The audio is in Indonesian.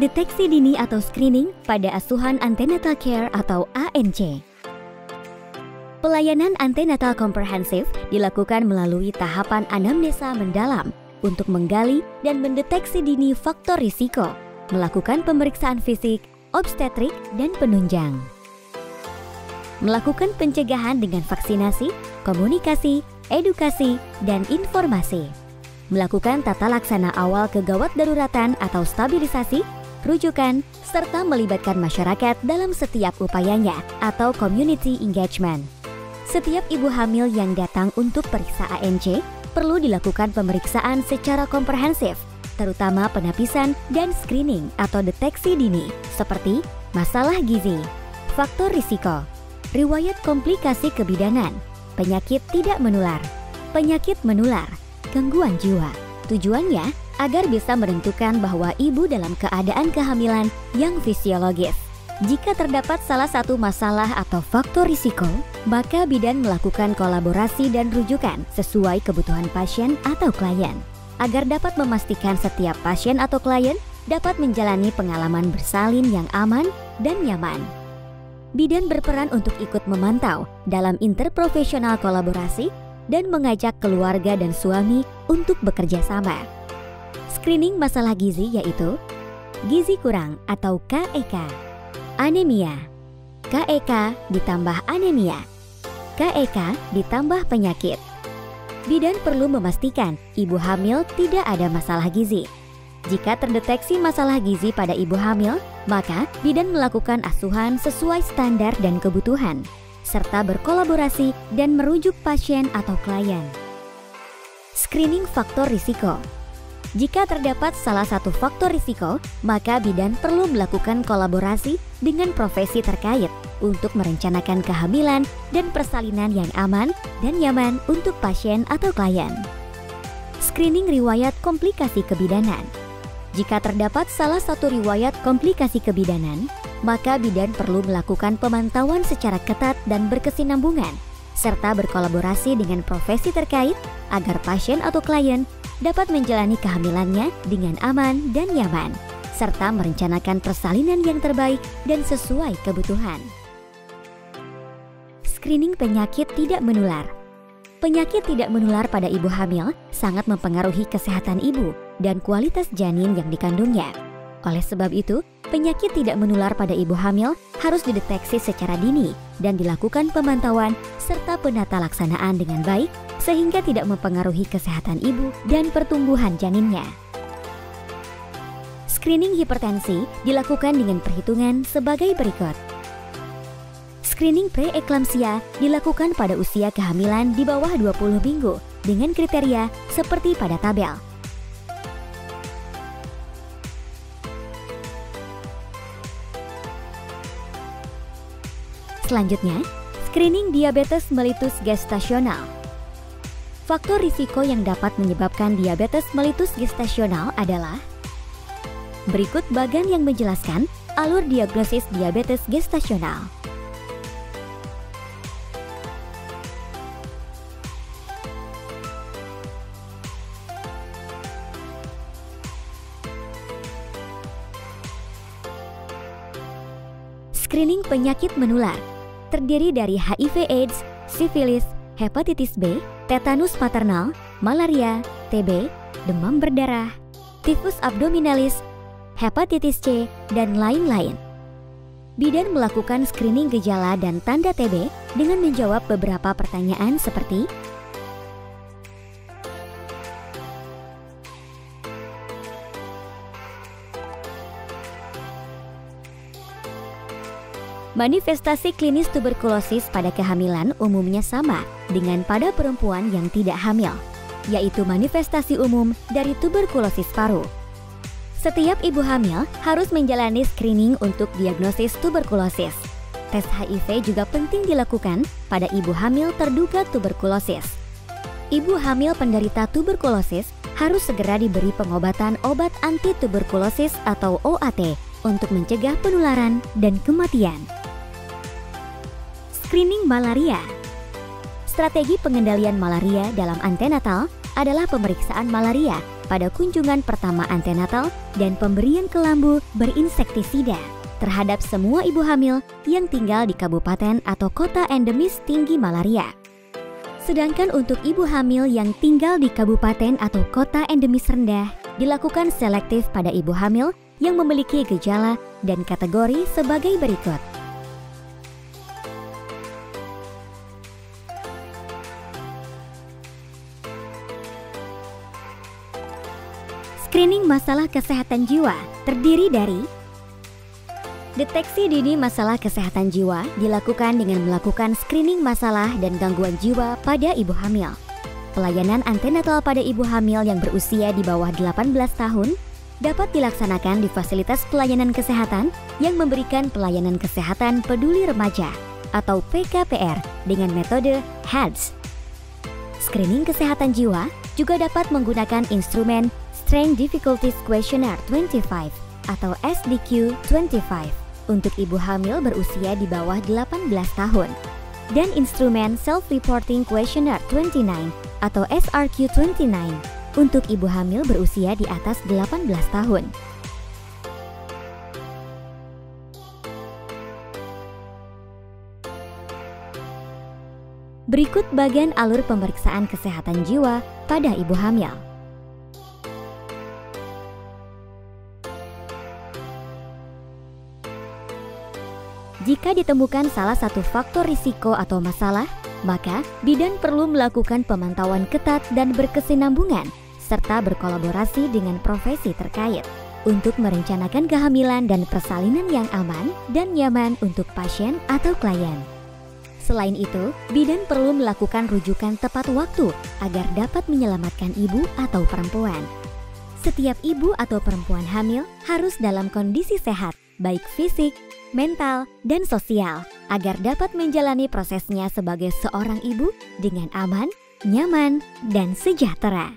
Deteksi dini atau screening pada asuhan antenatal care atau ANC. Pelayanan antenatal komprehensif dilakukan melalui tahapan anamnesa mendalam untuk menggali dan mendeteksi dini faktor risiko, melakukan pemeriksaan fisik, obstetrik, dan penunjang. Melakukan pencegahan dengan vaksinasi, komunikasi, edukasi, dan informasi. Melakukan tata laksana awal kegawat daruratan atau stabilisasi, rujukan, serta melibatkan masyarakat dalam setiap upayanya atau community engagement. Setiap ibu hamil yang datang untuk periksa ANC perlu dilakukan pemeriksaan secara komprehensif, terutama penapisan dan screening atau deteksi dini seperti masalah gizi, faktor risiko, riwayat komplikasi kebidanan, penyakit tidak menular, penyakit menular, gangguan jiwa. Tujuannya agar bisa menentukan bahwa ibu dalam keadaan kehamilan yang fisiologis. Jika terdapat salah satu masalah atau faktor risiko, maka bidan melakukan kolaborasi dan rujukan sesuai kebutuhan pasien atau klien, agar dapat memastikan setiap pasien atau klien dapat menjalani pengalaman bersalin yang aman dan nyaman. Bidan berperan untuk ikut memantau dalam interprofesional kolaborasi dan mengajak keluarga dan suami untuk bekerja sama. Screening masalah gizi yaitu gizi kurang atau KEK, anemia, KEK ditambah anemia, KEK ditambah penyakit. Bidan perlu memastikan ibu hamil tidak ada masalah gizi. Jika terdeteksi masalah gizi pada ibu hamil, maka bidan melakukan asuhan sesuai standar dan kebutuhan, serta berkolaborasi dan merujuk pasien atau klien. Screening faktor risiko. Jika terdapat salah satu faktor risiko, maka bidan perlu melakukan kolaborasi dengan profesi terkait untuk merencanakan kehamilan dan persalinan yang aman dan nyaman untuk pasien atau klien. Screening riwayat komplikasi kebidanan. Jika terdapat salah satu riwayat komplikasi kebidanan, maka bidan perlu melakukan pemantauan secara ketat dan berkesinambungan, serta berkolaborasi dengan profesi terkait agar pasien atau klien dapat menjalani kehamilannya dengan aman dan nyaman, serta merencanakan persalinan yang terbaik dan sesuai kebutuhan. Screening penyakit tidak menular. Penyakit tidak menular pada ibu hamil sangat mempengaruhi kesehatan ibu dan kualitas janin yang dikandungnya. Oleh sebab itu, penyakit tidak menular pada ibu hamil harus dideteksi secara dini dan dilakukan pemantauan serta penata laksanaan dengan baik sehingga tidak mempengaruhi kesehatan ibu dan pertumbuhan janinnya. Screening hipertensi dilakukan dengan perhitungan sebagai berikut. Screening preeklamsia dilakukan pada usia kehamilan di bawah 20 minggu dengan kriteria seperti pada tabel. Selanjutnya, screening diabetes mellitus gestasional. Faktor risiko yang dapat menyebabkan diabetes mellitus gestasional adalah berikut bagan yang menjelaskan alur diagnosis diabetes gestasional. Screening penyakit menular terdiri dari HIV/AIDS, sifilis, hepatitis B, tetanus maternal, malaria, TB, demam berdarah, tifus abdominalis, hepatitis C, dan lain-lain. Bidan melakukan screening gejala dan tanda TB dengan menjawab beberapa pertanyaan seperti manifestasi klinis tuberkulosis pada kehamilan umumnya sama dengan pada perempuan yang tidak hamil, yaitu manifestasi umum dari tuberkulosis paru. Setiap ibu hamil harus menjalani screening untuk diagnosis tuberkulosis. Tes HIV juga penting dilakukan pada ibu hamil terduga tuberkulosis. Ibu hamil penderita tuberkulosis harus segera diberi pengobatan obat anti tuberkulosis atau OAT untuk mencegah penularan dan kematian. Screening malaria. Strategi pengendalian malaria dalam antenatal adalah pemeriksaan malaria pada kunjungan pertama antenatal dan pemberian kelambu berinsektisida terhadap semua ibu hamil yang tinggal di kabupaten atau kota endemis tinggi malaria. Sedangkan untuk ibu hamil yang tinggal di kabupaten atau kota endemis rendah, dilakukan selektif pada ibu hamil yang memiliki gejala dan kategori sebagai berikut. Screening masalah kesehatan jiwa terdiri dari deteksi dini masalah kesehatan jiwa dilakukan dengan melakukan screening masalah dan gangguan jiwa pada ibu hamil. Pelayanan antenatal pada ibu hamil yang berusia di bawah 18 tahun dapat dilaksanakan di fasilitas pelayanan kesehatan yang memberikan pelayanan kesehatan peduli remaja atau PKPR dengan metode HADS. Screening kesehatan jiwa juga dapat menggunakan instrumen Strength Difficulties Questionnaire 25 atau SDQ-25 untuk ibu hamil berusia di bawah 18 tahun dan instrumen Self-Reporting Questionnaire 29 atau SRQ-29 untuk ibu hamil berusia di atas 18 tahun. Berikut bagian alur pemeriksaan kesehatan jiwa pada ibu hamil. Jika ditemukan salah satu faktor risiko atau masalah, maka bidan perlu melakukan pemantauan ketat dan berkesinambungan serta berkolaborasi dengan profesi terkait untuk merencanakan kehamilan dan persalinan yang aman dan nyaman untuk pasien atau klien. Selain itu, bidan perlu melakukan rujukan tepat waktu agar dapat menyelamatkan ibu atau perempuan. Setiap ibu atau perempuan hamil harus dalam kondisi sehat, baik fisik, mental, dan sosial, agar dapat menjalani prosesnya sebagai seorang ibu dengan aman, nyaman, dan sejahtera.